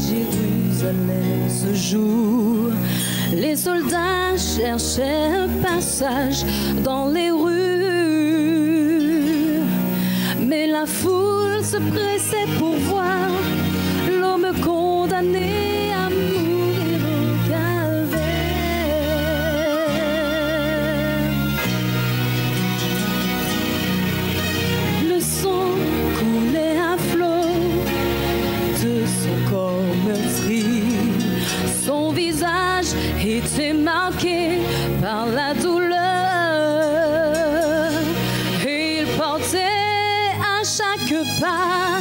Jérusalem ce jour, les soldats cherchaient un passage dans les rues, mais la foule se pressait pour voir l'homme condamné à mourir au calvaire. Le sang coulait à flot de son corps meurtri, son visage était marqué par la douleur, et il portait à chaque pas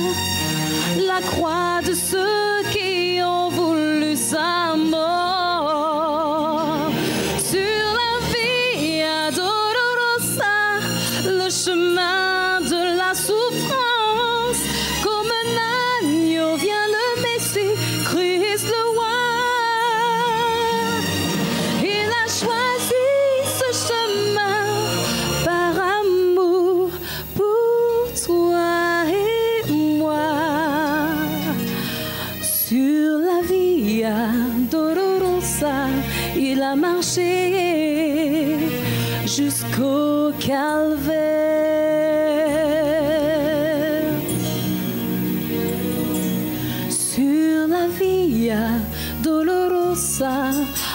la croix de ceux qui ont voulu sa mort. Sur la Via Dolorosa, le chemin de la souffrance, comme un agneau vient le Messie, Christ le roi. Il a choisi ce chemin par amour pour toi et moi. Sur la Via Dolorosa, il a marché jusqu'au calvaire. Sur la Via Dolorosa,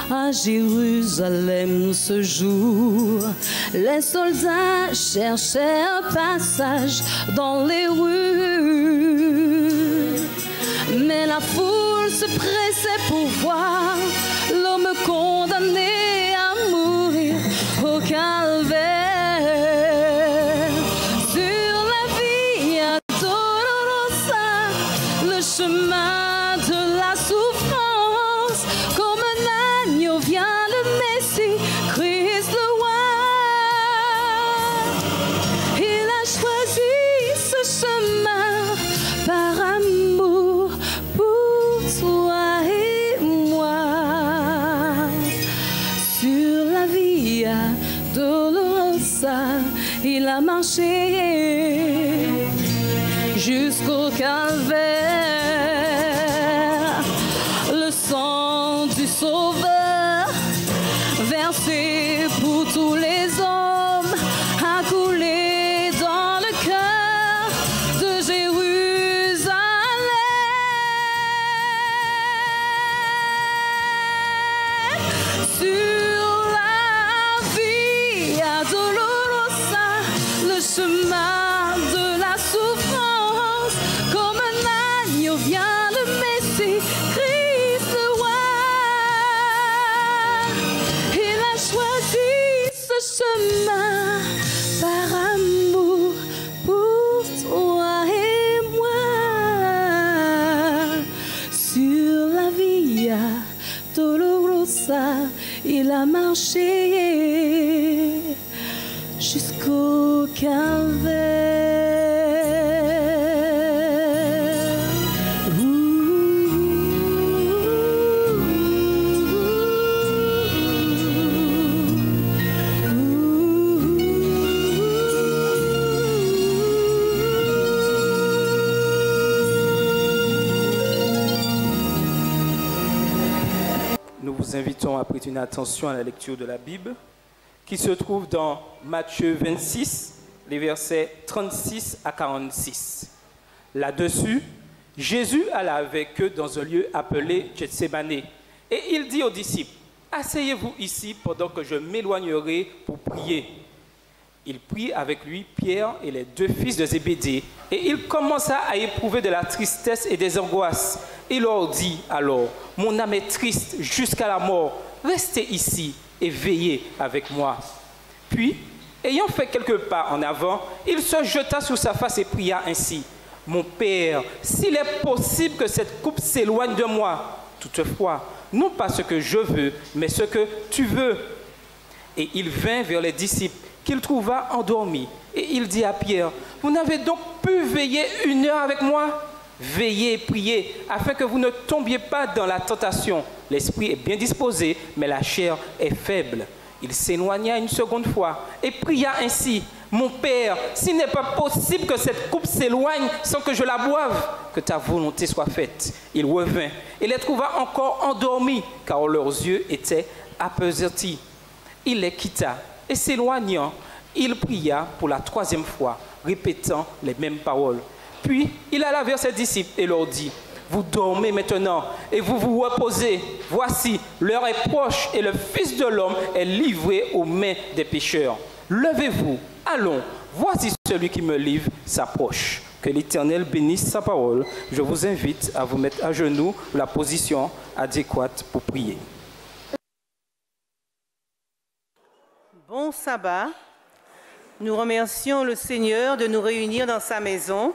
à Jérusalem ce jour, les soldats cherchaient un passage dans les rues, mais la foule se pressait pour voir l'homme condamné à mourir au calvaire. Sur la Via Dolorosa, le chemin de la souffrance, comme un agneau vient le Messie, Christ le roi. Il a choisi ce chemin par amour pour toi et moi. Sur la Via Dolorosa, il a marché jusqu'au calvaire. Le sang du Sauveur, versé pour tous les hommes, a coulé dans le cœur de Jérusalem. Sur la Via Dolorosa, le chemin de la souffrance, comme un agneau vient le Messie, Christ le roi. Il a choisi ce chemin par amour pour toi et moi. Sur la Via Dolorosa, il a marché jusqu'au calvaire. Nous vous invitons à prêter une attention à la lecture de la Bible qui se trouve dans Matthieu 26, les versets 36 à 46. Là-dessus, Jésus alla avec eux dans un lieu appelé Gethsémane et il dit aux disciples, « Asseyez-vous ici pendant que je m'éloignerai pour prier. » Il prit avec lui Pierre et les deux fils de Zébédée et il commença à éprouver de la tristesse et des angoisses. Il leur dit alors, « Mon âme est triste jusqu'à la mort, restez ici et veillez avec moi. » Puis, ayant fait quelques pas en avant, il se jeta sur sa face et pria ainsi, « Mon Père, s'il est possible que cette coupe s'éloigne de moi, toutefois, non pas ce que je veux, mais ce que tu veux. » Et il vint vers les disciples qu'il trouva endormis. Et il dit à Pierre, « Vous n'avez donc pu veiller 1 heure avec moi? Veillez et priez, afin que vous ne tombiez pas dans la tentation. L'esprit est bien disposé, mais la chair est faible. » Il s'éloigna une seconde fois et pria ainsi, mon Père, s'il n'est pas possible que cette coupe s'éloigne sans que je la boive, que ta volonté soit faite. Il revint et les trouva encore endormis, car leurs yeux étaient appesantis. Il les quitta et s'éloignant, il pria pour la 3e fois, répétant les mêmes paroles. Puis il alla vers ses disciples et leur dit: vous dormez maintenant et vous vous reposez. Voici, l'heure est proche et le Fils de l'homme est livré aux mains des pécheurs. Levez-vous, allons, voici celui qui me livre s'approche. Que l'Éternel bénisse sa parole. Je vous invite à vous mettre à genoux, la position adéquate pour prier. Bon sabbat. Nous remercions le Seigneur de nous réunir dans sa maison.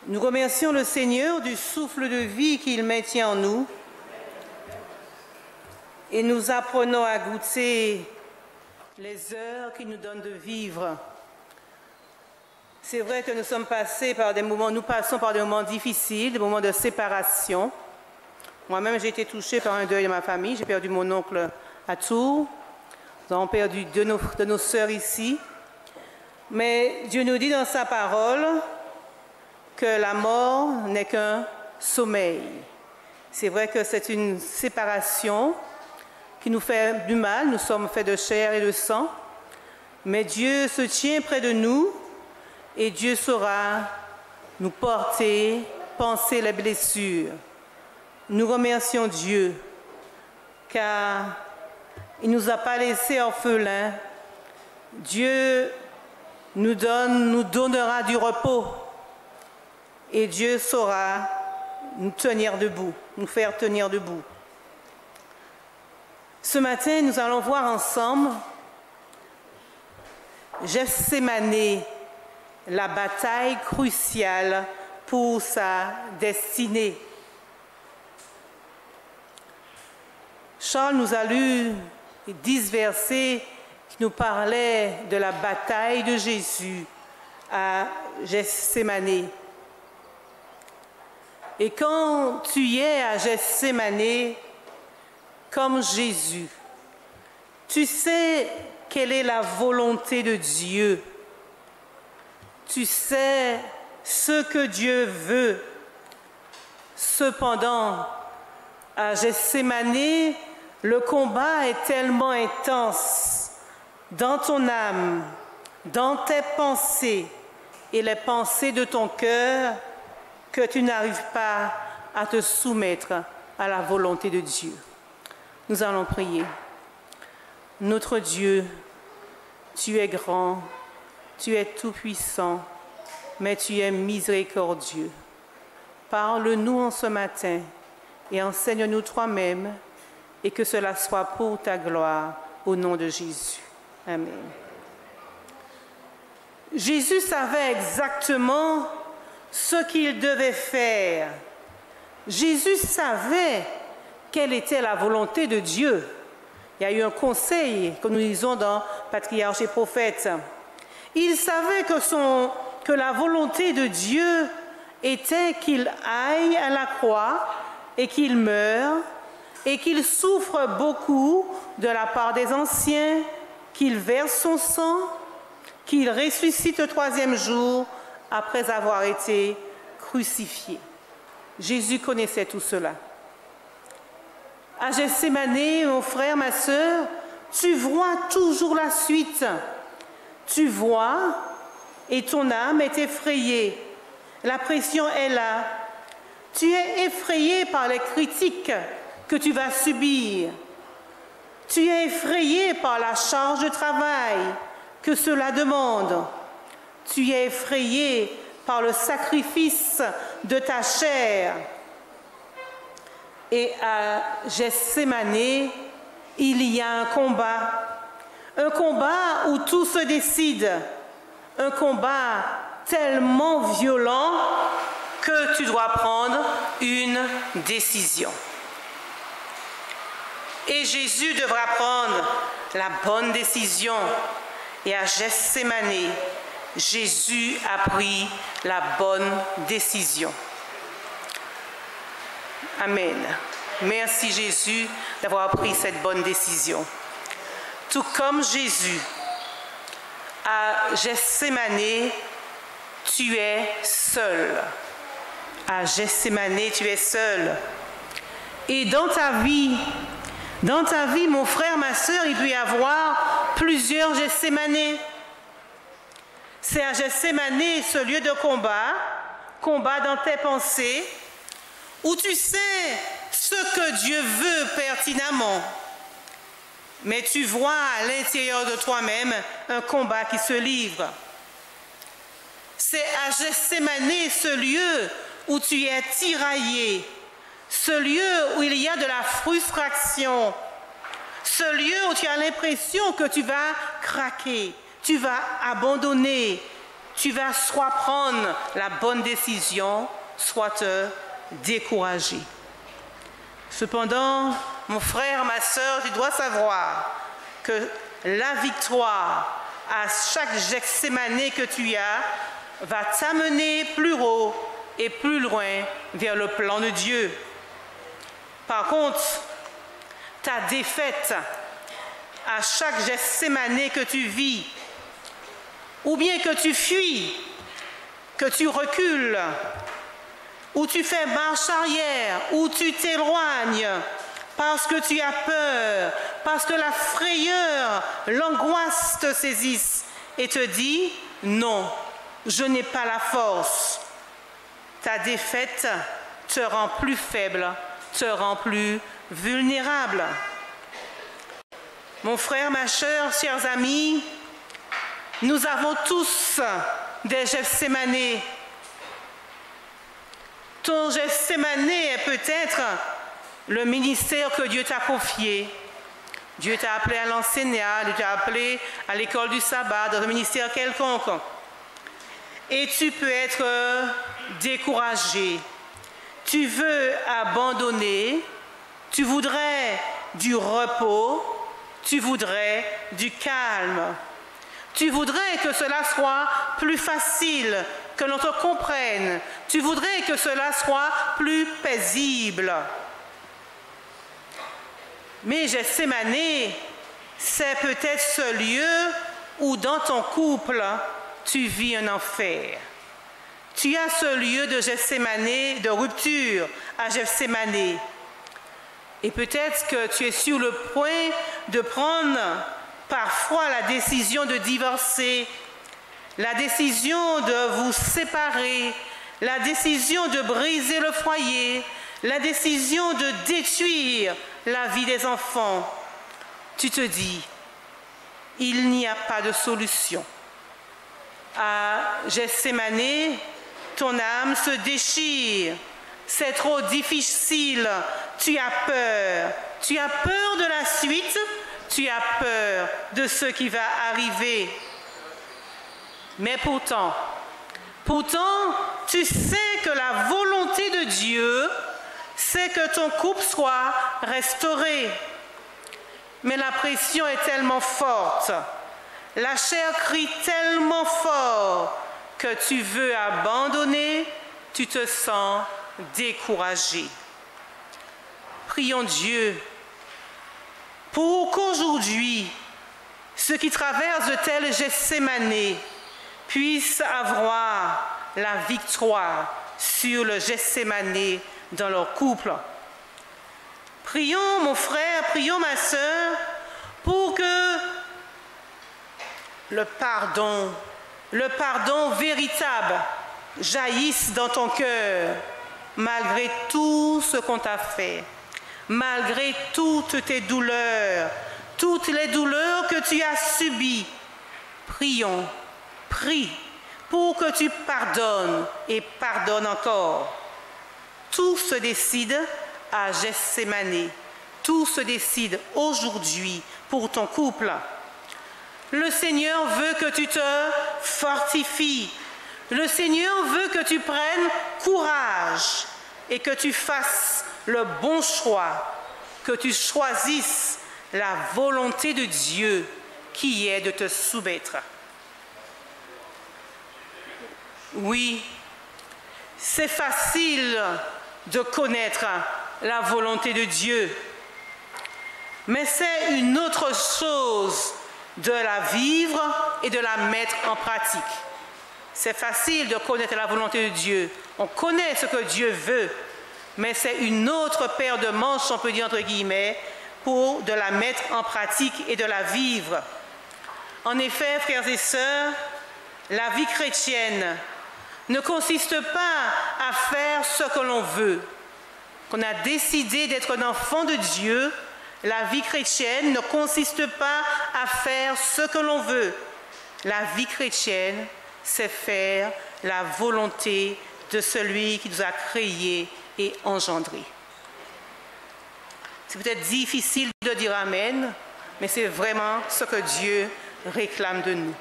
Nous remercions le Seigneur du souffle de vie qu'il maintient en nous. Et nous apprenons à goûter les heures qu'il nous donne de vivre. C'est vrai que nous passons par des moments difficiles, des moments de séparation. Moi-même, j'ai été touchée par un deuil de ma famille. J'ai perdu mon oncle à Tours. Nous avons perdu deux de nos sœurs ici. Mais Dieu nous dit dans sa parole que la mort n'est qu'un sommeil. C'est vrai que c'est une séparation qui nous fait du mal. Nous sommes faits de chair et de sang. Mais Dieu se tient près de nous et Dieu saura nous porter, panser les blessures. Nous remercions Dieu car il ne nous a pas laissés orphelins. Dieu nous donnera du repos. Et Dieu saura nous tenir debout, nous faire tenir debout. Ce matin, nous allons voir ensemble Gethsémanée, la bataille cruciale pour sa destinée. Charles nous a lu 10 versets qui nous parlaient de la bataille de Jésus à Gethsémanée. Et quand tu es à Gethsémanée, comme Jésus, tu sais quelle est la volonté de Dieu. Tu sais ce que Dieu veut. Cependant, à Gethsémanée, le combat est tellement intense dans ton âme, dans tes pensées et les pensées de ton cœur, que tu n'arrives pas à te soumettre à la volonté de Dieu. Nous allons prier. Notre Dieu, tu es grand, tu es tout-puissant, mais tu es miséricordieux. Parle-nous en ce matin et enseigne-nous toi-même, et que cela soit pour ta gloire, au nom de Jésus. Amen. Jésus savait exactement ce qu'il devait faire. Jésus savait quelle était la volonté de Dieu. Il y a eu un conseil que nous lisons dans Patriarches et Prophètes. Il savait que la volonté de Dieu était qu'il aille à la croix et qu'il meure et qu'il souffre beaucoup de la part des anciens, qu'il verse son sang, qu'il ressuscite le 3e jour après avoir été crucifié. Jésus connaissait tout cela. À Gethsémanée, mon frère, ma sœur, tu vois toujours la suite. Tu vois et ton âme est effrayée. La pression est là. Tu es effrayé par les critiques que tu vas subir. Tu es effrayé par la charge de travail que cela demande. Tu es effrayé par le sacrifice de ta chair. Et à Gethsémanée, il y a un combat où tout se décide, un combat tellement violent que tu dois prendre une décision. Et Jésus devra prendre la bonne décision. Et à Gethsémanée, Jésus a pris la bonne décision. Amen. Merci Jésus d'avoir pris cette bonne décision. Tout comme Jésus, à Gethsémane, tu es seul. À Gethsémane, tu es seul. Et dans ta vie, mon frère, ma sœur, il peut y avoir plusieurs Gethsémane. C'est à Gethsémane, ce lieu de combat dans tes pensées, où tu sais ce que Dieu veut pertinemment. Mais tu vois à l'intérieur de toi-même un combat qui se livre. C'est à Gethsémane, ce lieu où tu es tiraillé, ce lieu où il y a de la frustration, ce lieu où tu as l'impression que tu vas craquer, tu vas abandonner, tu vas soit prendre la bonne décision, soit te décourager. Cependant, mon frère, ma sœur, tu dois savoir que la victoire à chaque Gethsémane que tu as va t'amener plus haut et plus loin vers le plan de Dieu. Par contre, ta défaite à chaque Gethsémane que tu vis, ou bien que tu fuis, que tu recules, ou tu fais marche arrière, ou tu t'éloignes, parce que tu as peur, parce que la frayeur, l'angoisse te saisissent et te dit « Non, je n'ai pas la force ». Ta défaite te rend plus faible, te rend plus vulnérable. Mon frère, ma sœur, chers amis, nous avons tous des Gethsémane. Ton Gethsémane est peut-être le ministère que Dieu t'a confié. Dieu t'a appelé à l'enseignat, Dieu t'a appelé à l'école du sabbat, dans un ministère quelconque. Et tu peux être découragé. Tu veux abandonner, tu voudrais du repos, tu voudrais du calme. Tu voudrais que cela soit plus facile, que l'on te comprenne. Tu voudrais que cela soit plus paisible. Mais Gethsémane, c'est peut-être ce lieu où dans ton couple, tu vis un enfer. Tu as ce lieu de Gethsémane, de rupture à Gethsémane. Et peut-être que tu es sur le point de prendre parfois la décision de divorcer, la décision de vous séparer, la décision de briser le foyer, la décision de détruire la vie des enfants. Tu te dis, il n'y a pas de solution. À Gethsémane, ton âme se déchire. C'est trop difficile. Tu as peur. Tu as peur de la suite. Tu as peur de ce qui va arriver. Mais pourtant, tu sais que la volonté de Dieu, c'est que ton couple soit restauré. Mais la pression est tellement forte, la chair crie tellement fort que tu veux abandonner, tu te sens découragé. Prions Dieu pour qu'aujourd'hui, ceux qui traversent de tels Gethsémane puissent avoir la victoire sur le Gethsémane dans leur couple. Prions, mon frère, prions, ma sœur, pour que le pardon véritable jaillisse dans ton cœur, malgré tout ce qu'on t'a fait, malgré toutes tes douleurs, toutes les douleurs que tu as subies. Prions, prie pour que tu pardonnes et pardonnes encore. Tout se décide à Gethsémane. Tout se décide aujourd'hui pour ton couple. Le Seigneur veut que tu te fortifies. Le Seigneur veut que tu prennes courage et que tu fasses le bon choix, que tu choisisses la volonté de Dieu qui est de te soumettre. Oui, c'est facile de connaître la volonté de Dieu, mais c'est une autre chose de la vivre et de la mettre en pratique. C'est facile de connaître la volonté de Dieu. On connaît ce que Dieu veut, mais c'est une autre paire de manches, on peut dire entre guillemets, pour de la mettre en pratique et de la vivre. En effet, frères et sœurs, la vie chrétienne ne consiste pas à faire ce que l'on veut. Qu'on a décidé d'être un enfant de Dieu, la vie chrétienne ne consiste pas à faire ce que l'on veut. La vie chrétienne, c'est faire la volonté de celui qui nous a créés et engendrés. C'est peut-être difficile de dire Amen, mais c'est vraiment ce que Dieu réclame de nous.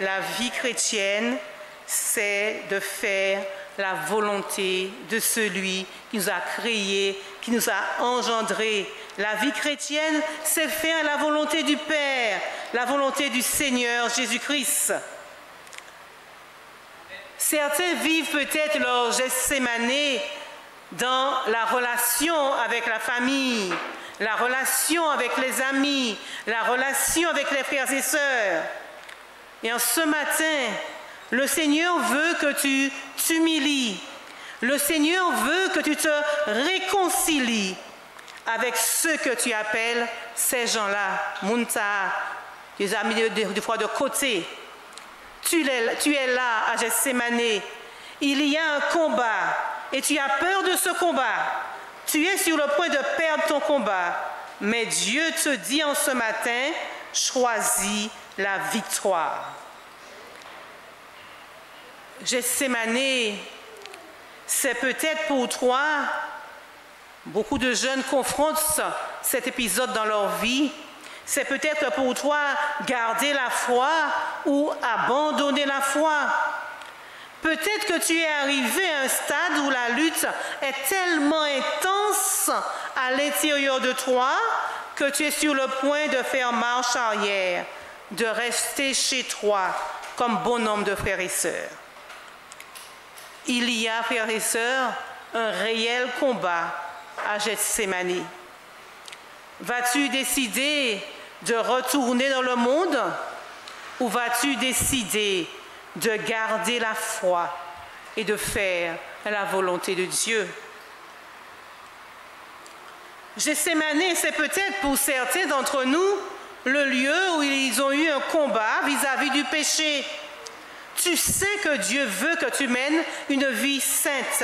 La vie chrétienne, c'est de faire la volonté de celui qui nous a créés, qui nous a engendrés. La vie chrétienne, c'est faire la volonté du Père, la volonté du Seigneur Jésus-Christ. Certains vivent peut-être leur Gethsémanée dans la relation avec la famille, la relation avec les amis, la relation avec les frères et sœurs. Et en ce matin, le Seigneur veut que tu t'humilies. Le Seigneur veut que tu te réconcilies avec ceux que tu appelles ces gens-là, Munta, des amis des fois de côté. Tu es là à Gethsémanée. Il y a un combat et tu as peur de ce combat. Tu es sur le point de perdre ton combat. Mais Dieu te dit en ce matin, choisis la victoire. Gethsémanée, c'est peut-être pour toi, beaucoup de jeunes confrontent cet épisode dans leur vie, c'est peut-être pour toi garder la foi ou abandonner la foi. Peut-être que tu es arrivé à un stade où la lutte est tellement intense à l'intérieur de toi que tu es sur le point de faire marche arrière, de rester chez toi comme bon nombre de frères et sœurs. Il y a, frères et sœurs, un réel combat à Gethsémanée. Vas-tu décider de retourner dans le monde ou vas-tu décider de garder la foi et de faire la volonté de Dieu? Gethsémanée, c'est peut-être pour certains d'entre nous le lieu où ils ont eu un combat vis-à-vis du péché. Tu sais que Dieu veut que tu mènes une vie sainte,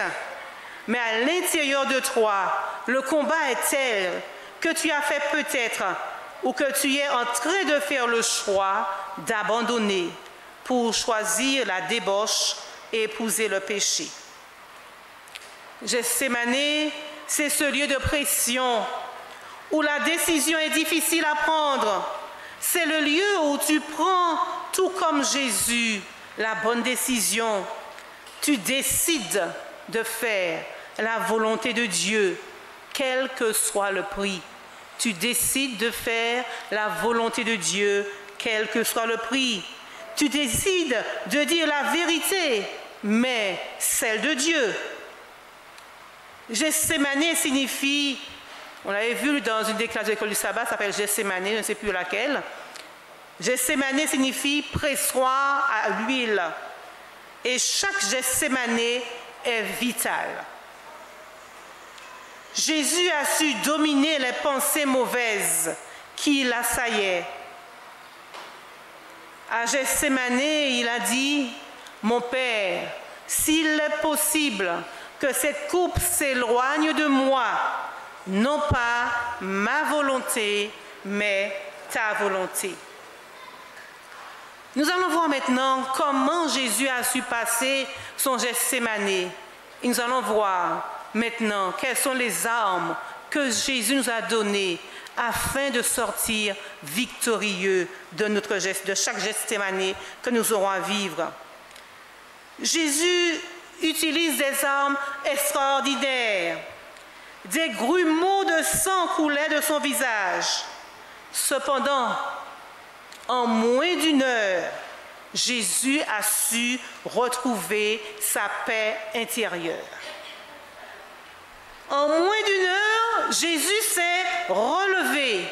mais à l'intérieur de toi, le combat est tel que tu as fait peut-être ou que tu es en train de faire le choix d'abandonner pour choisir la débauche et épouser le péché. Gethsémanée, c'est ce lieu de pression où la décision est difficile à prendre. C'est le lieu où tu prends, tout comme Jésus, la bonne décision. Tu décides de faire la volonté de Dieu, quel que soit le prix. Tu décides de faire la volonté de Dieu, quel que soit le prix. Tu décides de dire la vérité, mais celle de Dieu. Gethsémanée signifie, on l'avait vu dans une des classes de l'école du sabbat, ça s'appelle Gethsémanée, je ne sais plus laquelle. Gethsémanée signifie pressoir à l'huile. Et chaque Gethsémanée est vitale. Jésus a su dominer les pensées mauvaises qui l'assaillaient. À Gethsémanée, il a dit, « Mon Père, s'il est possible que cette coupe s'éloigne de moi, non pas ma volonté, mais ta volonté. » Nous allons voir maintenant comment Jésus a su passer son Gethsémanée. Et nous allons voir maintenant quelles sont les armes que Jésus nous a données afin de sortir victorieux de chaque Gethsémanée que nous aurons à vivre. Jésus utilise des armes extraordinaires. Des grumeaux de sang coulaient de son visage. Cependant, en moins d'une heure, Jésus a su retrouver sa paix intérieure. En moins d'une heure, Jésus s'est relevé.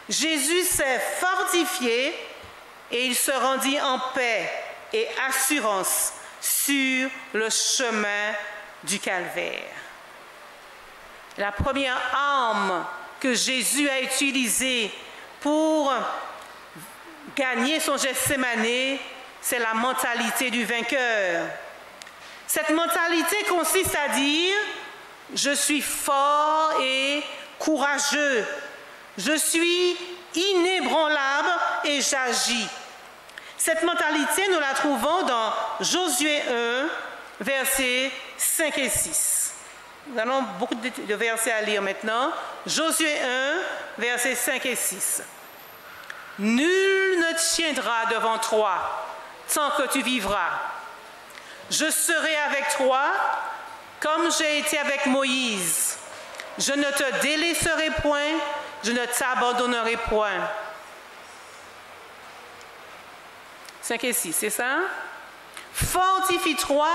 Jésus s'est fortifié et il se rendit en paix et assurance sur le chemin du calvaire. La première arme que Jésus a utilisée pour gagner son Gethsémane, c'est la mentalité du vainqueur. Cette mentalité consiste à dire « Je suis fort et courageux. Je suis inébranlable et j'agis. » Cette mentalité, nous la trouvons dans Josué 1, versets 5 et 6. Nous avons beaucoup de versets à lire maintenant. Josué 1, versets 5 et 6. « Nul ne tiendra devant toi tant que tu vivras. Je serai avec toi comme j'ai été avec Moïse. Je ne te délaisserai point, je ne t'abandonnerai point. » 5 et 6, c'est ça? « Fortifie-toi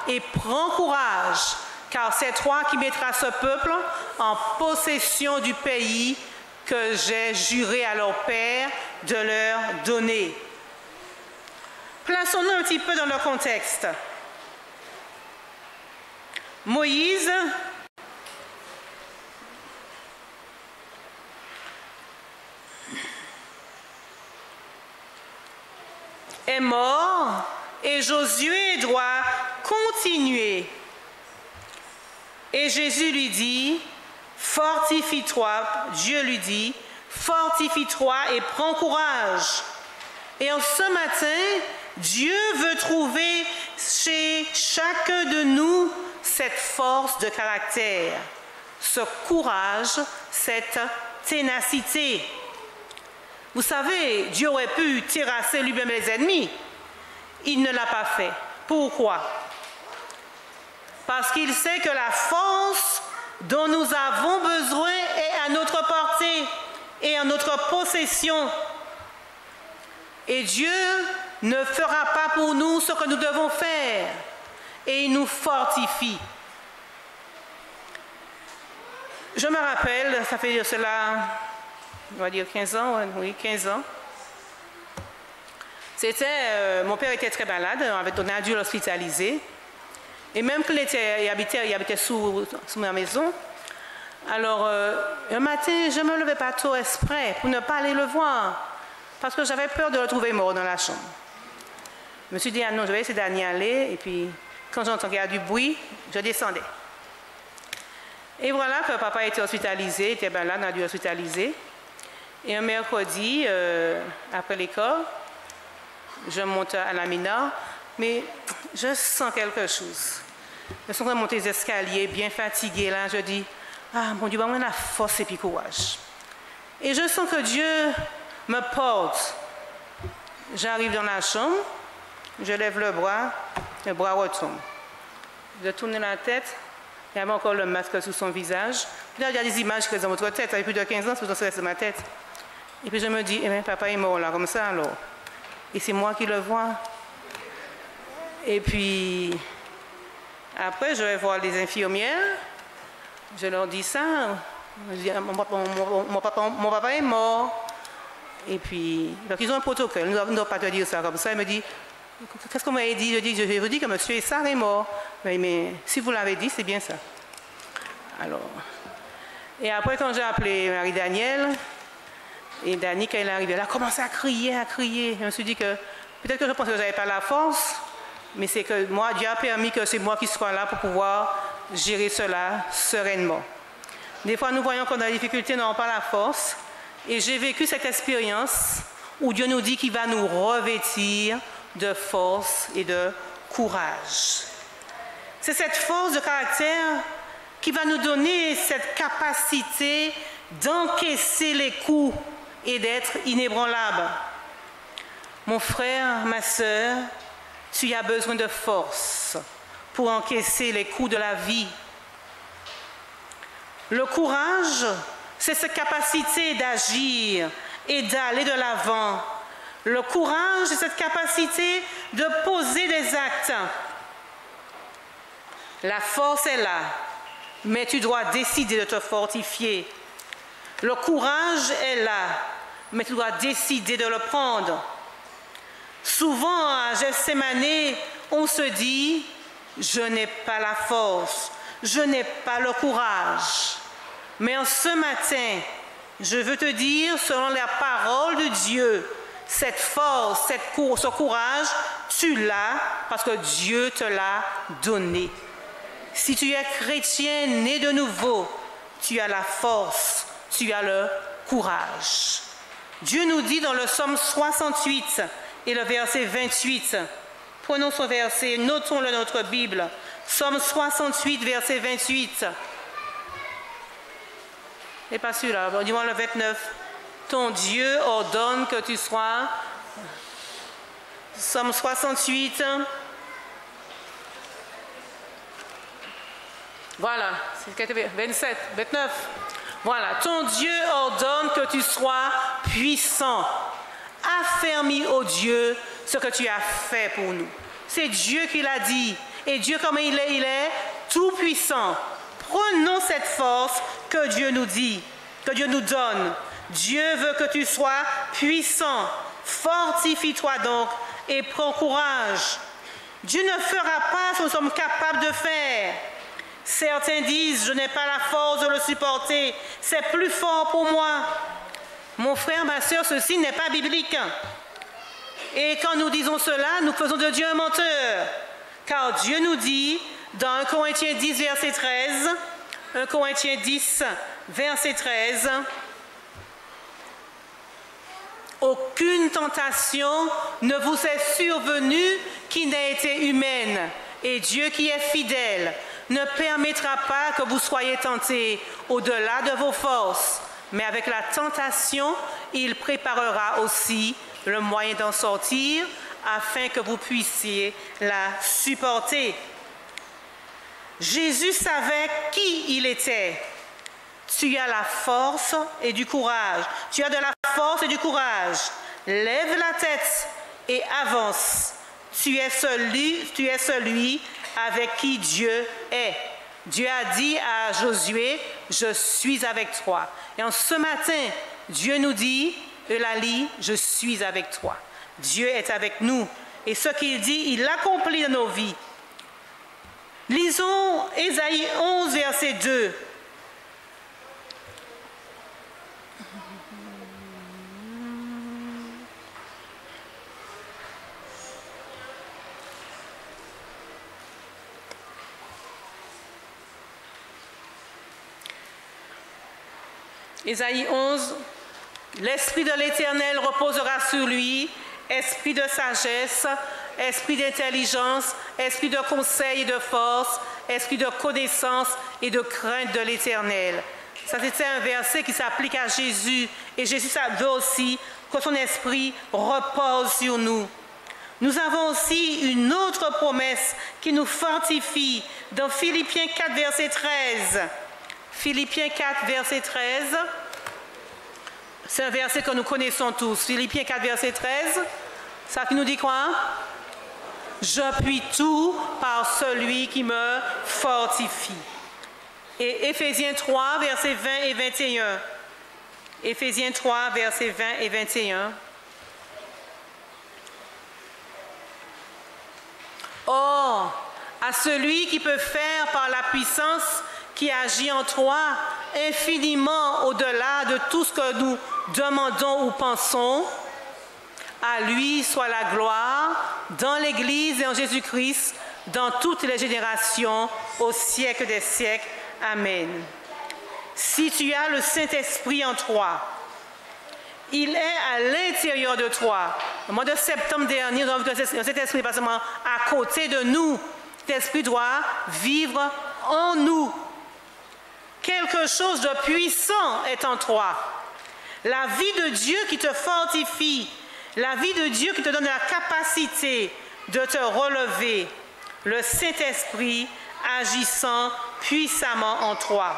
et prends courage, car c'est toi qui mettras ce peuple en possession du pays que j'ai juré à leur père de leur donner. » Plaçons-nous un petit peu dans le contexte. Moïse est mort et Josué doit continuer. Et Jésus lui dit, fortifie-toi, Dieu lui dit, fortifie-toi et prends courage. Et en ce matin, Dieu veut trouver chez chacun de nous cette force de caractère, ce courage, cette ténacité. Vous savez, Dieu aurait pu terrasser lui-même les ennemis. Il ne l'a pas fait. Pourquoi? Parce qu'il sait que la force dont nous avons besoin est à notre portée et à notre possession. Et Dieu ne fera pas pour nous ce que nous devons faire. Et il nous fortifie. Je me rappelle, ça fait cela, on va dire 15 ans, oui, 15 ans. C'était, mon père était très malade, on a dû l'hospitaliser. Et même qu'il il habitait sous ma maison. Alors, un matin, je ne me levais pas tôt exprès pour ne pas aller le voir. Parce que j'avais peur de le trouver mort dans la chambre. Je me suis dit, ah non, je vais essayer d'y aller. Et puis, quand j'entendais qu'il y a du bruit, je descendais. Et voilà que papa était hospitalisé, était malade, on a dû l'hospitaliser. Et un mercredi, après l'école, je monte à la Mina, mais je sens quelque chose. Je sens monter les escaliers, bien fatigué là. Je dis, ah mon Dieu, moi, la force et puis courage. Et je sens que Dieu me porte. J'arrive dans la chambre, je lève le bras retombe. Je tourne la tête, il y avait encore le masque sur son visage. Puis là, il y a des images qui sont dans votre tête, ça fait plus de 15 ans, c'est sur ma tête. Et puis je me dis, eh bien, papa est mort là, comme ça alors. Et c'est moi qui le vois. Et puis, après, je vais voir les infirmières. Je leur dis ça. Je dis, mon papa est mort. Et puis, donc ils ont un protocole. Nous ne doivons pas te dire ça comme ça. Il me dit, qu'est-ce qu'on m'a dit? Je vous dis que monsieur Essar est mort. Mais si vous l'avez dit, c'est bien ça. Alors, et après, quand j'ai appelé Marie-Danielle, et Dani, quand elle est arrivée, elle a commencé à crier. Je me suis dit que peut-être que je pensais que je n'avais pas la force, mais c'est que moi, Dieu a permis que c'est moi qui sois là pour pouvoir gérer cela sereinement. Des fois, nous voyons qu'on a des difficultés, nous n'avons pas la force. Et j'ai vécu cette expérience où Dieu nous dit qu'il va nous revêtir de force et de courage. C'est cette force de caractère qui va nous donner cette capacité d'encaisser les coups et d'être inébranlable. Mon frère, ma sœur, tu as besoin de force pour encaisser les coups de la vie. Le courage, c'est cette capacité d'agir et d'aller de l'avant. Le courage, c'est cette capacité de poser des actes. La force est là, mais tu dois décider de te fortifier. Le courage est là, mais tu dois décider de le prendre. Souvent, à Gethsémane, on se dit, je n'ai pas la force, je n'ai pas le courage. Mais en ce matin, je veux te dire, selon la parole de Dieu, cette force, ce courage, tu l'as parce que Dieu te l'a donné. Si tu es chrétien, né de nouveau, tu as la force, tu as le courage. Dieu nous dit dans le psaume 68 et le verset 28, prenons ce verset, notons-le dans notre Bible, psaume 68, verset 28. Et pas celui-là, dis-moi le 29. Ton Dieu ordonne que tu sois. Psaume 68. Voilà, c'est 27, 29. Voilà, ton Dieu ordonne que tu sois puissant. Affermis, ô Dieu, ce que tu as fait pour nous. C'est Dieu qui l'a dit. Et Dieu, comme il est tout puissant. Prenons cette force que Dieu nous dit, que Dieu nous donne. Dieu veut que tu sois puissant. Fortifie-toi donc et prends courage. Dieu ne fera pas ce que nous sommes capables de faire. Certains disent, je n'ai pas la force de le supporter. C'est plus fort pour moi. Mon frère, ma soeur, ceci n'est pas biblique. Et quand nous disons cela, nous faisons de Dieu un menteur. Car Dieu nous dit, dans 1 Corinthiens 10, verset 13, 1 Corinthiens 10, verset 13, aucune tentation ne vous est survenue qui n'ait été humaine. Et Dieu qui est fidèle ne permettra pas que vous soyez tentés au-delà de vos forces. Mais avec la tentation, il préparera aussi le moyen d'en sortir afin que vous puissiez la supporter. Jésus savait qui il était. Tu as la force et du courage. Tu as de la force et du courage. Lève la tête et avance. Tu es celui avec qui Dieu est. Dieu a dit à Josué, je suis avec toi. Et en ce matin, Dieu nous dit, Eulalie, je suis avec toi. Dieu est avec nous. Et ce qu'il dit, il l'accomplit dans nos vies. Lisons Ésaïe 11, verset 2. Ésaïe 11, l'Esprit de l'Éternel reposera sur lui, esprit de sagesse, esprit d'intelligence, esprit de conseil et de force, esprit de connaissance et de crainte de l'Éternel. Ça, c'était un verset qui s'applique à Jésus. Et Jésus veut aussi que son esprit repose sur nous. Nous avons aussi une autre promesse qui nous fortifie dans Philippiens 4, verset 13. Philippiens 4, verset 13. C'est un verset que nous connaissons tous. Philippiens 4, verset 13. Ça qui nous dit quoi? Je puis tout par celui qui me fortifie. Et Éphésiens 3, versets 20 et 21. Éphésiens 3, versets 20 et 21. Or, à celui qui peut faire par la puissance qui agit en toi infiniment au-delà de tout ce que nous demandons ou pensons, à lui soit la gloire dans l'Église et en Jésus-Christ, dans toutes les générations, au siècle des siècles. Amen. Si tu as le Saint-Esprit en toi, il est à l'intérieur de toi. Au mois de septembre dernier, nous avons vu que cet esprit n'est pas seulement à côté de nous. Cet esprit doit vivre en nous. Quelque chose de puissant est en toi. La vie de Dieu qui te fortifie, la vie de Dieu qui te donne la capacité de te relever. Le Saint-Esprit agissant puissamment en toi.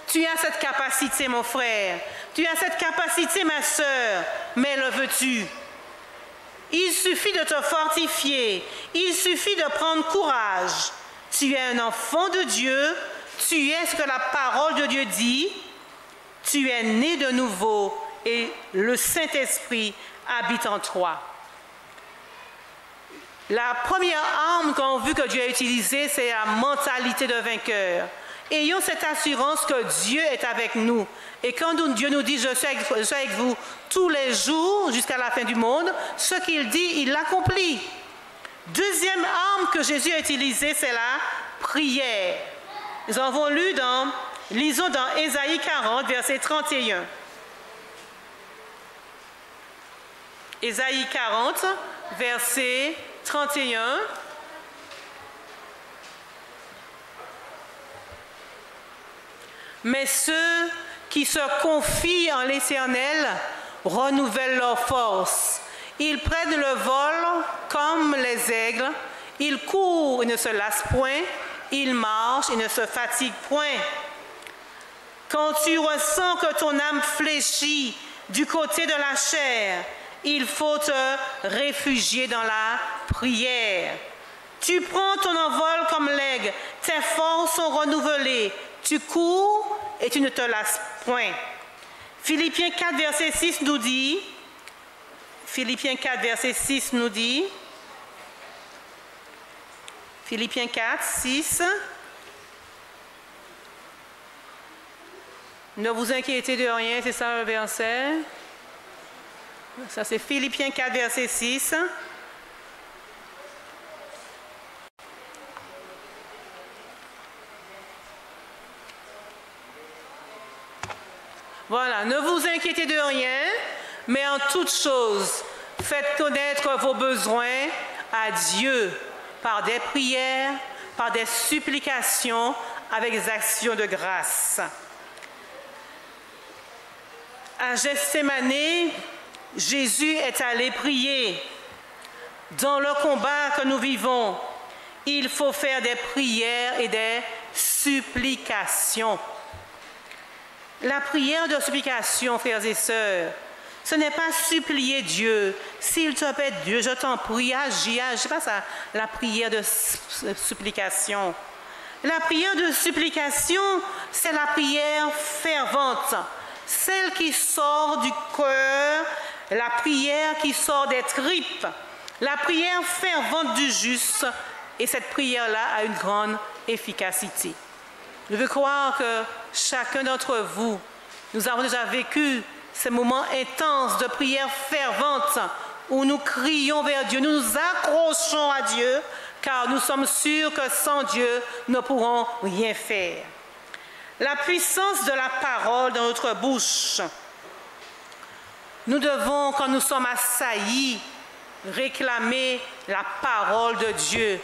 Tu as cette capacité, mon frère. Tu as cette capacité, ma sœur. Mais le veux-tu? Il suffit de te fortifier. Il suffit de prendre courage. Tu es un enfant de Dieu. Tu es ce que la parole de Dieu dit. Tu es né de nouveau. Et le Saint-Esprit habite en toi. La première arme qu'on a vu que Dieu a utilisée, c'est la mentalité de vainqueur. Ayons cette assurance que Dieu est avec nous. Et quand Dieu nous dit « je suis avec vous tous les jours jusqu'à la fin du monde », ce qu'il dit, il l'accomplit. Deuxième arme que Jésus a utilisée, c'est la prière. Nous avons lu lisons dans Ésaïe 40, verset 31. Ésaïe 40, verset 31. Mais ceux qui se confient en l'Éternel renouvellent leur force. Ils prennent le vol comme les aigles. Ils courent et ne se lassent point. Ils marchent et ne se fatiguent point. Quand tu ressens que ton âme fléchit du côté de la chair, il faut te réfugier dans la prière. Tu prends ton envol comme l'aigle. Tes forces sont renouvelées. Tu cours et tu ne te lasses point. Philippiens 4, verset 6 nous dit, Philippiens 4, 6, ne vous inquiétez de rien, c'est ça le verset. Ça c'est Philippiens 4, verset 6. Voilà, ne vous inquiétez de rien, mais en toute chose, faites connaître vos besoins à Dieu par des prières, par des supplications, avec des actions de grâce. À Gethsémani, Jésus est allé prier. Dans le combat que nous vivons, il faut faire des prières et des supplications. La prière de supplication, frères et sœurs, ce n'est pas supplier Dieu. S'il te plaît, Dieu, je t'en prie, agis. C'est pas ça, la prière de supplication. La prière de supplication, c'est la prière fervente, celle qui sort du cœur, la prière qui sort des tripes, la prière fervente du juste. Et cette prière-là a une grande efficacité. Je veux croire que chacun d'entre vous, nous avons déjà vécu ces moments intenses de prière fervente où nous crions vers Dieu, nous nous accrochons à Dieu, car nous sommes sûrs que sans Dieu, nous ne pourrons rien faire. La puissance de la parole dans notre bouche. Nous devons, quand nous sommes assaillis, réclamer la parole de Dieu.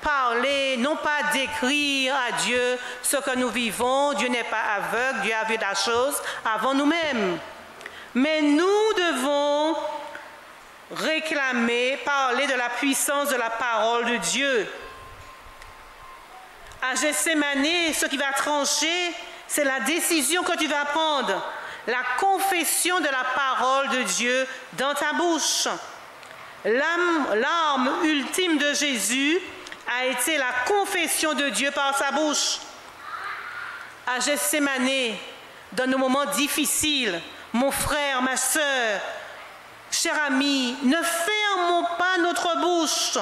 Parler, non pas d'écrire à Dieu ce que nous vivons. Dieu n'est pas aveugle, Dieu a vu la chose avant nous-mêmes. Mais nous devons réclamer, parler de la puissance de la parole de Dieu. À Gethsémani, ce qui va trancher, c'est la décision que tu vas prendre, la confession de la parole de Dieu dans ta bouche. L'arme ultime de Jésus a été la confession de Dieu par sa bouche. À Gethsémani, dans nos moments difficiles, mon frère, ma sœur, cher ami, ne fermons pas notre bouche.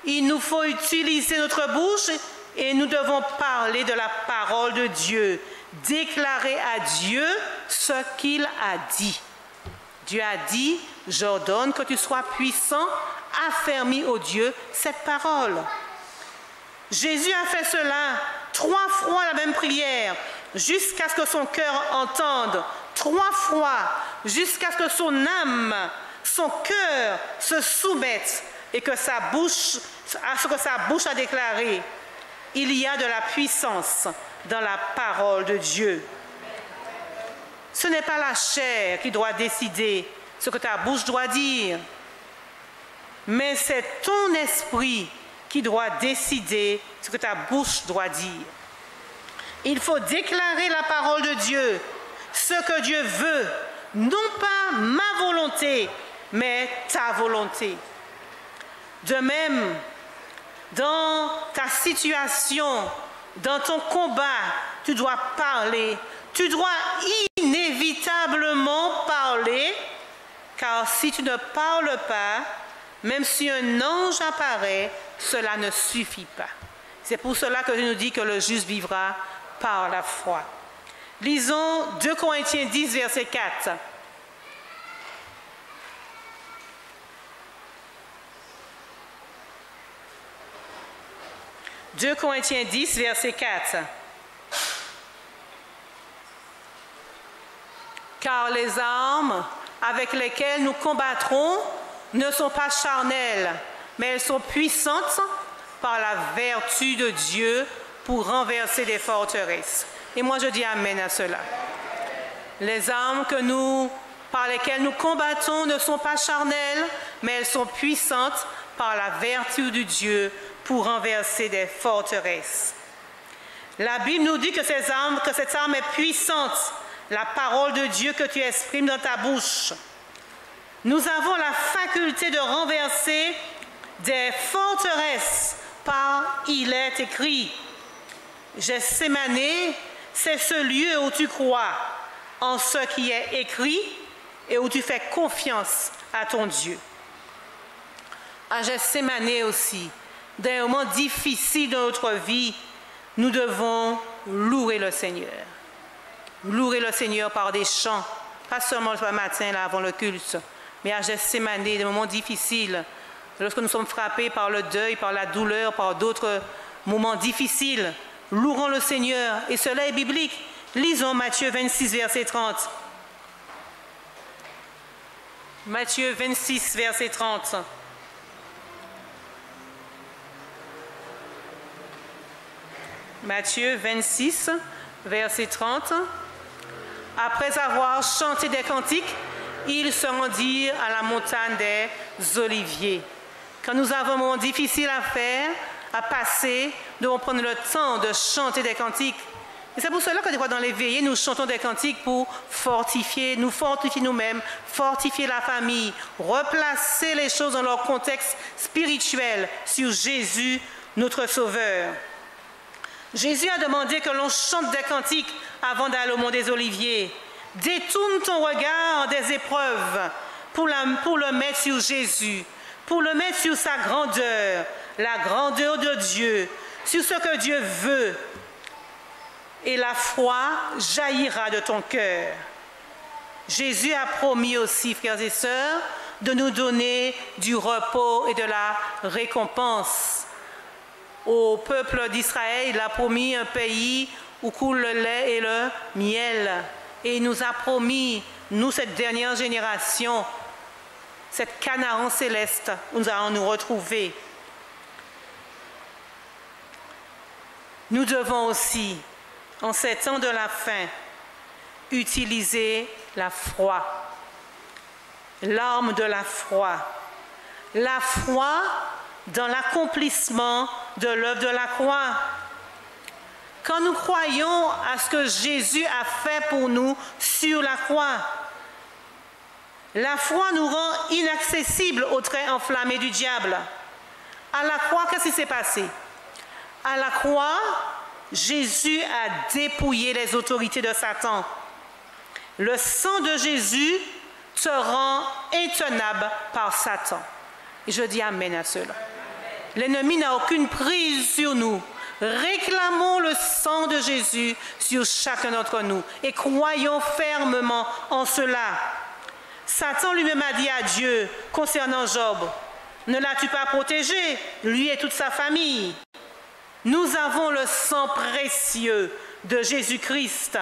Il nous faut utiliser notre bouche et nous devons parler de la parole de Dieu, déclarer à Dieu ce qu'il a dit. Dieu a dit, j'ordonne que tu sois puissant, affermis au Dieu cette parole. Jésus a fait cela 3 fois la même prière, jusqu'à ce que son cœur entende, 3 fois, jusqu'à ce que son âme, son cœur se soumette et que sa bouche, à ce que sa bouche a déclaré. Il y a de la puissance dans la parole de Dieu. Ce n'est pas la chair qui doit décider ce que ta bouche doit dire, mais c'est ton esprit qui doit décider ce que ta bouche doit dire. Il faut déclarer la parole de Dieu, ce que Dieu veut, non pas ma volonté, mais ta volonté. De même, dans ta situation, dans ton combat, tu dois parler, tu dois inévitablement Car si tu ne parles pas, même si un ange apparaît, cela ne suffit pas. C'est pour cela que je nous dis que le juste vivra par la foi. Lisons 2 Corinthiens 10, verset 4. « 2 Corinthiens 10, verset 4. Car les armes avec lesquelles nous combattrons ne sont pas charnelles, mais elles sont puissantes par la vertu de Dieu pour renverser des forteresses. » Et moi je dis amen à cela. Les armes par lesquelles nous combattons ne sont pas charnelles, mais elles sont puissantes par la vertu de Dieu pour renverser des forteresses. La Bible nous dit que cette arme est puissante, la parole de Dieu que tu exprimes dans ta bouche. Nous avons la faculté de renverser des forteresses par il est écrit. Gethsémane, c'est ce lieu où tu crois en ce qui est écrit et où tu fais confiance à ton Dieu. À Gethsémane aussi, dans un moment difficile de notre vie, nous devons louer le Seigneur. Louer le Seigneur par des chants, pas seulement le matin là, avant le culte, mais à Gethsémane, des moments difficiles, lorsque nous sommes frappés par le deuil, par la douleur, par d'autres moments difficiles, louons le Seigneur, et cela est biblique. Lisons Matthieu 26, verset 30. Matthieu 26, verset 30. Matthieu 26, verset 30. Après avoir chanté des cantiques, ils se rendirent à la montagne des Oliviers. Quand nous avons un moment difficile à faire, à passer, nous devons prendre le temps de chanter des cantiques. Et c'est pour cela que des fois dans les veillées, nous chantons des cantiques pour fortifier nous-mêmes, fortifier la famille, replacer les choses dans leur contexte spirituel sur Jésus, notre Sauveur. Jésus a demandé que l'on chante des cantiques avant d'aller au mont des Oliviers. Détourne ton regard des épreuves pour le mettre sur Jésus, pour le mettre sur sa grandeur, la grandeur de Dieu, sur ce que Dieu veut. Et la foi jaillira de ton cœur. Jésus a promis aussi, frères et sœurs, de nous donner du repos et de la récompense. Au peuple d'Israël, il a promis un pays où coule le lait et le miel. Et il nous a promis, nous, cette dernière génération, cette Canaan céleste où nous allons nous retrouver. Nous devons aussi, en ces temps de la fin, utiliser la foi, l'arme de la foi dans l'accomplissement de l'œuvre de la croix. Quand nous croyons à ce que Jésus a fait pour nous sur la croix, la foi nous rend inaccessibles aux traits enflammés du diable. À la croix, qu'est-ce qui s'est passé? À la croix, Jésus a dépouillé les autorités de Satan. Le sang de Jésus te rend intenable par Satan. Et je dis amen à cela. L'ennemi n'a aucune prise sur nous. Réclamons le sang de Jésus sur chacun d'entre nous et croyons fermement en cela. Satan lui-même a dit à Dieu concernant Job, « Ne l'as-tu pas protégé, lui et toute sa famille ?» Nous avons le sang précieux de Jésus-Christ.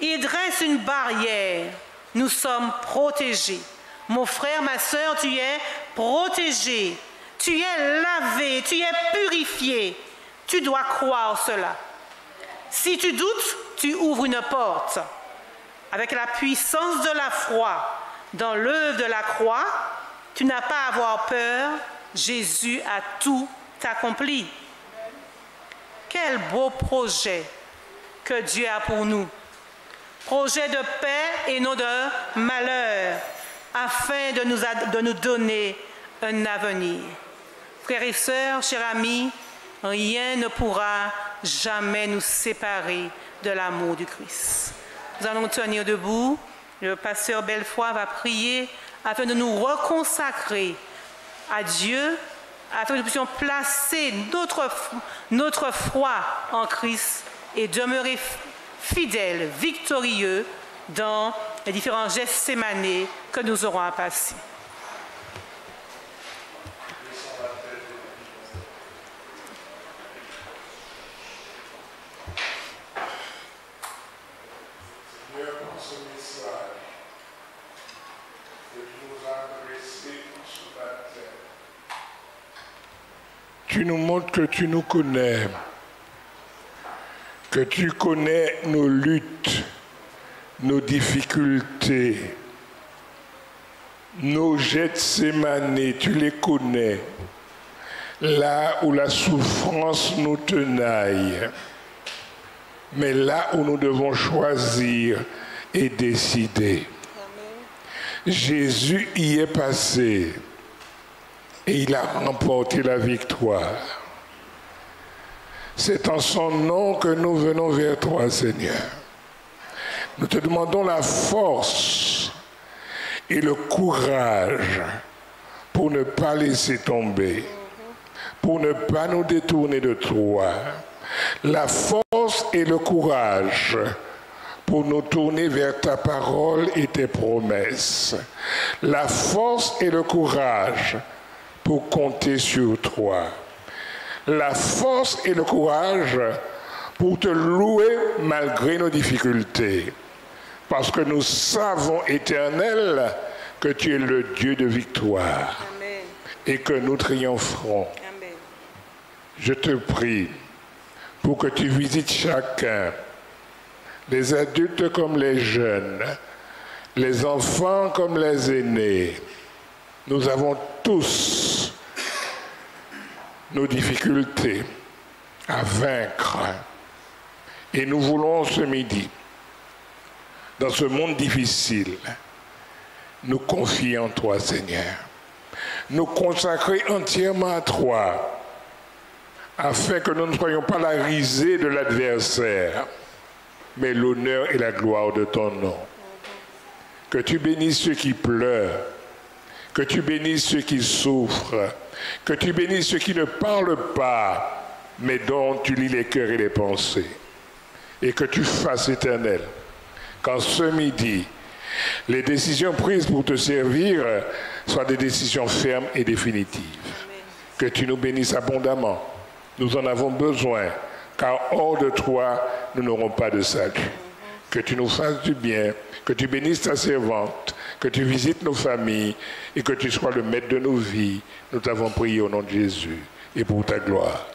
Il dresse une barrière. Nous sommes protégés. Mon frère, ma sœur, tu es protégé. Tu es lavé, tu es purifié. Tu dois croire cela. Si tu doutes, tu ouvres une porte. Avec la puissance de la foi dans l'œuvre de la croix, tu n'as pas à avoir peur. Jésus a tout accompli. Quel beau projet que Dieu a pour nous. Projet de paix et non de malheur, afin de nous donner un avenir. Frères et sœurs, chers amis, rien ne pourra jamais nous séparer de l'amour du Christ. Nous allons tenir debout. Le pasteur Bellefoy va prier afin de nous reconsacrer à Dieu, afin que nous puissions placer notre foi en Christ et demeurer fidèles, victorieux dans les différents Gethsémanés que nous aurons à passer. Tu nous montres que tu nous connais, que tu connais nos luttes, nos difficultés, nos Gethsémanés, tu les connais, là où la souffrance nous tenaille, mais là où nous devons choisir et décider. Jésus y est passé. Et il a remporté la victoire. C'est en son nom que nous venons vers toi, Seigneur. Nous te demandons la force et le courage pour ne pas laisser tomber, pour ne pas nous détourner de toi. La force et le courage pour nous tourner vers ta parole et tes promesses. La force et le courage pour compter sur toi. La force et le courage pour te louer malgré nos difficultés. Parce que nous savons, Éternel, que tu es le Dieu de victoire. Amen. Et que nous triompherons. Amen. Je te prie pour que tu visites chacun, les adultes comme les jeunes, les enfants comme les aînés. Nous avons tous nos difficultés à vaincre. Et nous voulons ce midi, dans ce monde difficile, nous confier en toi, Seigneur. Nous consacrer entièrement à toi, afin que nous ne soyons pas la risée de l'adversaire, mais l'honneur et la gloire de ton nom. Que tu bénisses ceux qui pleurent, que tu bénisses ceux qui souffrent, que tu bénisses ceux qui ne parlent pas, mais dont tu lis les cœurs et les pensées. Et que tu fasses, Éternel, qu'en ce midi, les décisions prises pour te servir soient des décisions fermes et définitives. Amen. Que tu nous bénisses abondamment. Nous en avons besoin, car hors de toi, nous n'aurons pas de salut. Que tu nous fasses du bien, que tu bénisses ta servante, que tu visites nos familles et que tu sois le maître de nos vies. Nous t'avons prié au nom de Jésus et pour ta gloire.